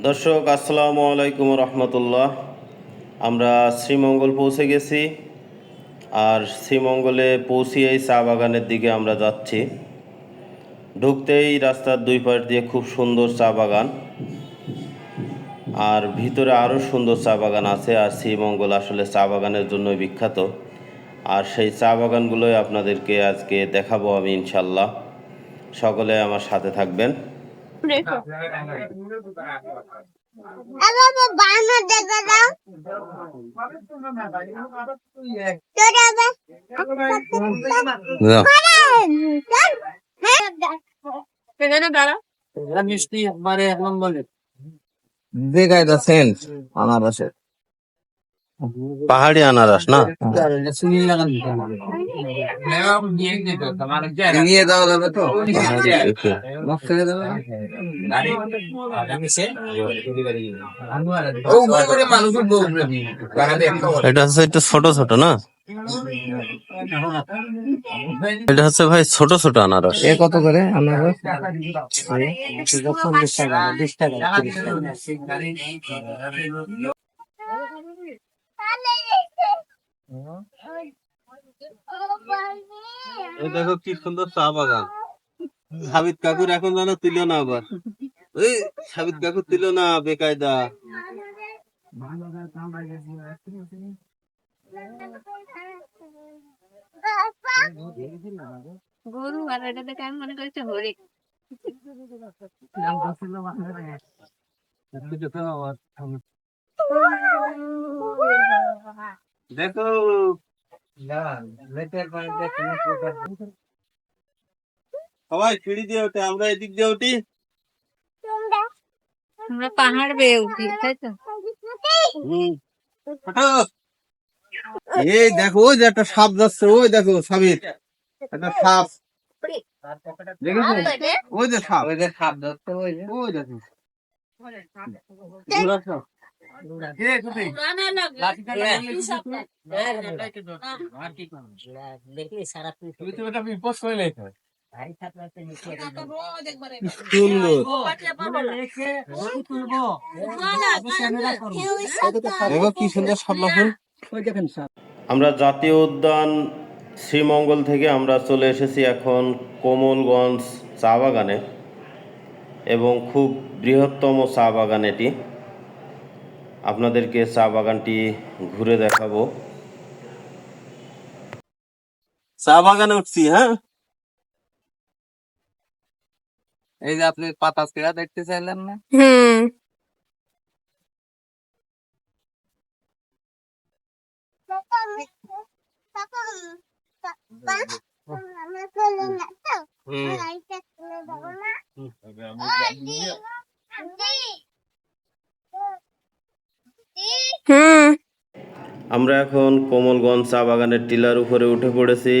দর্শক আসসালামু আলাইকুম রহমতুল্লাহ। আমরা শ্রীমঙ্গল পৌঁছে গেছি, আর শ্রীমঙ্গলে পৌঁছিয়েই চা বাগানের দিকে আমরা যাচ্ছি। ঢুকতেই রাস্তার দুই পাশ দিয়ে খুব সুন্দর চা বাগান, আর ভিতরে আরও সুন্দর চা বাগান আছে। আর শ্রীমঙ্গল আসলে চা বাগানের জন্য বিখ্যাত, আর সেই চা বাগানগুলোই আপনাদেরকে আজকে দেখাবো আমি ইনশাল্লাহ। সকলে আমার সাথে থাকবেন। মিষ্টি একবারে এক নম্বরে দেখায় দা সেন্ট আনারসের পাহাড়ি আনারস না? নিয়ে দেওয়া যাবে তো এটা হচ্ছে একটু ছোট ছোট না? এটা হচ্ছে ভাই ছোট ছোট আনারস। এ কত করে আনারস? 40 টাকা, 20 টাকা, 30 টাকা। এই দেখো কি সুন্দর চা বাগান। সাবিত কাকুর এখন যেন তুলো না, আবার ওই সাবিত কাকুর তুলো না বেকায়দা। গরু আর এটা দেখে আমি মনে করছি হরিণ। দেখো সবাই সিঁড়ি দিয়ে ওঠে, আমরা এদিক দিয়ে উঠি। আমরা পাহাড় বেয়ে উঠি, তাই তো? এই দেখো ওই যে একটা সাপ যাচ্ছে, ওই দেখো সাবিত একটা সাপ দেখেছো? ওই যে সাপ, ওই যে খাপ ধরতে ওই যে ওই দেখো দেখলি সারা বিপদ করে দেখো কি সুন্দর শাপলা ফুল। আমরা জাতীয় উদ্যান শ্রীমঙ্গল থেকে আমরা চলে এসেছি এখন কোমলগঞ্জ চা বাগানে, এবং খুব বৃহত্তম চা বাগান এটি। আপনাদেরকে চা বাগানটি ঘুরে দেখাবো। চা বাগানে উঠছি। হ্যাঁ, এই যে আপনি পাতা ছেঁড়া দেখতে চাইলেন না? আমরা এখন কোমলগঞ্জ চা বাগানের টিলার উপরে উঠে পড়েছি,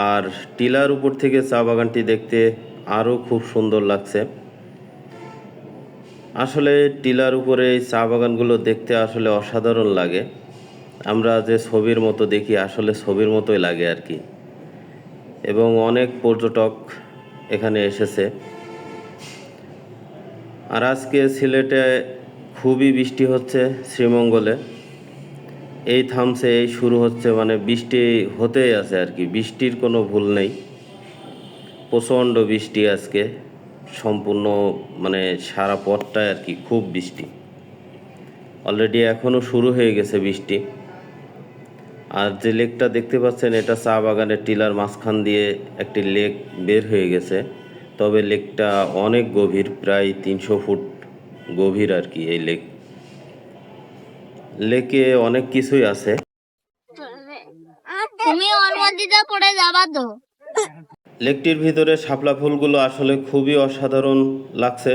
আর টিলার উপর থেকে চা বাগানটি দেখতে আরও খুব সুন্দর লাগছে। আসলে টিলার উপরে এই চা বাগানগুলো দেখতে আসলে অসাধারণ লাগে। আমরা যে ছবির মতো দেখি, আসলে ছবির মতোই লাগে আর কি। এবং অনেক পর্যটক এখানে এসেছে। আর আজকে সিলেটে খুবই বৃষ্টি হচ্ছে শ্রীমঙ্গলে। এই থামছে, এই শুরু হচ্ছে, মানে বৃষ্টি হতেই আছে আর কি। বৃষ্টির কোনো ভুল নেই, প্রচণ্ড বৃষ্টি আজকে সম্পূর্ণ, মানে সারা পথটায় আর কি খুব বৃষ্টি। অলরেডি এখনও শুরু হয়ে গেছে বৃষ্টি। আর যে লেকটা দেখতে পাচ্ছেন, এটা চা বাগানের টিলার মাঝখান দিয়ে একটি লেক বের হয়ে গেছে। তবে লেকটা অনেক গভীর, প্রায় 300 ফুট গভীর আর কি এই লেক। লেকে অনেক কিছুই আছে। তুমি ওর মধ্যে পড়ে যাবা তো। লেকটির ভিতরে শাপলা ফুলগুলো আসলে খুবই অসাধারণ লাগছে,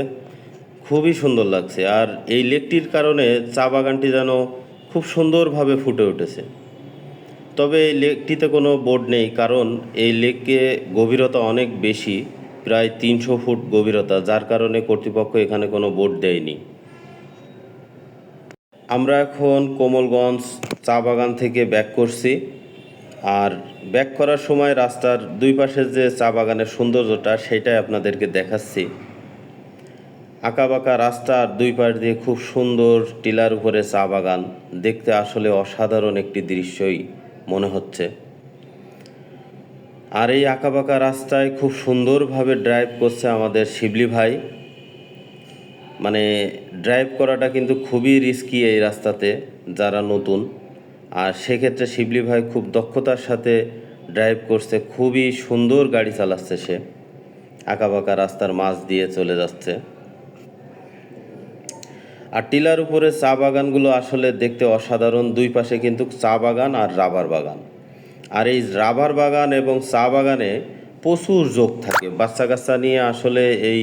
খুবই সুন্দর লাগছে। আর এই লেকটির কারণে চা বাগানটি যেন খুব সুন্দরভাবে ফুটে উঠেছে। তবে এই লেকটিতে কোনো বোট নেই, কারণ এই লেকে গভীরতা অনেক বেশি, প্রায় 300 ফুট গভীরতা, যার কারণে কর্তৃপক্ষ এখানে কোনো বোট দেয়নি। আমরা এখন কোমলগঞ্জ চা বাগান থেকে ব্যাক করছি, আর ব্যাক করার সময় রাস্তার দুই পাশের যে চা বাগানের সৌন্দর্যটা, সেটাই আপনাদেরকে দেখাচ্ছি। আঁকাবাঁকা রাস্তার দুই পাশ দিয়ে খুব সুন্দর টিলার উপরে চা বাগান, দেখতে আসলে অসাধারণ একটি দৃশ্যই মনে হচ্ছে। আর এই আঁকাবাঁকা রাস্তায় খুব সুন্দরভাবে ড্রাইভ করছে আমাদের শিবলি ভাই। মানে ড্রাইভ করাটা কিন্তু খুবই রিস্কি এই রাস্তাতে যারা নতুন, আর সেক্ষেত্রে শিবলি ভাই খুব দক্ষতার সাথে ড্রাইভ করছে, খুবই সুন্দর গাড়ি চালাচ্ছে সে, আঁকাবাঁকা রাস্তার মাঝ দিয়ে চলে যাচ্ছে। আর টিলার উপরে চা বাগানগুলো আসলে দেখতে অসাধারণ, দুই পাশে কিন্তু চা বাগান আর রাবার বাগান। আর এই রাবার বাগান এবং চা বাগানে প্রচুর যোগ থাকে, বাচ্চা কাচ্চা নিয়ে আসলে এই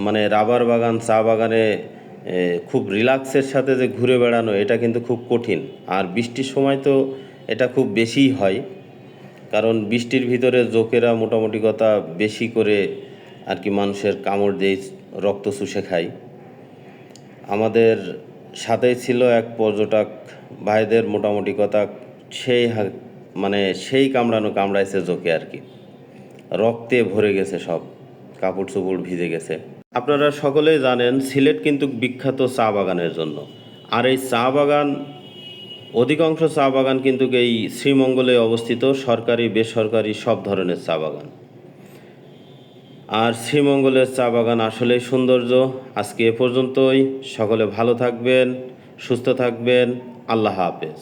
মানে রাবার বাগান চা বাগানে খুব রিল্যাক্সের সাথে যে ঘুরে বেড়ানো, এটা কিন্তু খুব কঠিন। আর বৃষ্টির সময় তো এটা খুব বেশিই হয়, কারণ বৃষ্টির ভিতরে জোকেরা মোটামুটি কথা বেশি করে আর কি মানুষের কামড় দিয়ে রক্ত চুষে খায়। আমাদের সাথেই ছিল এক পর্যটক ভাইদের মোটামুটি কথা মানে সেই কামড়াইছে জোকে আর কি, রক্তে ভরে গেছে, সব কাপড় চোপড় ভিজে গেছে। আপনারা সকলেই জানেন সিলেট কিন্তু বিখ্যাত চা বাগানের জন্য। আর এই চা বাগান, অধিকাংশ চা বাগান কিন্তু এই শ্রীমঙ্গলে অবস্থিত, সরকারি বেসরকারি সব ধরনের চা বাগান। আর শ্রীমঙ্গলের চা বাগান আসলেই সৌন্দর্য। আজকে এ পর্যন্তই, সকলে ভালো থাকবেন, সুস্থ থাকবেন, আল্লাহ হাফেজ।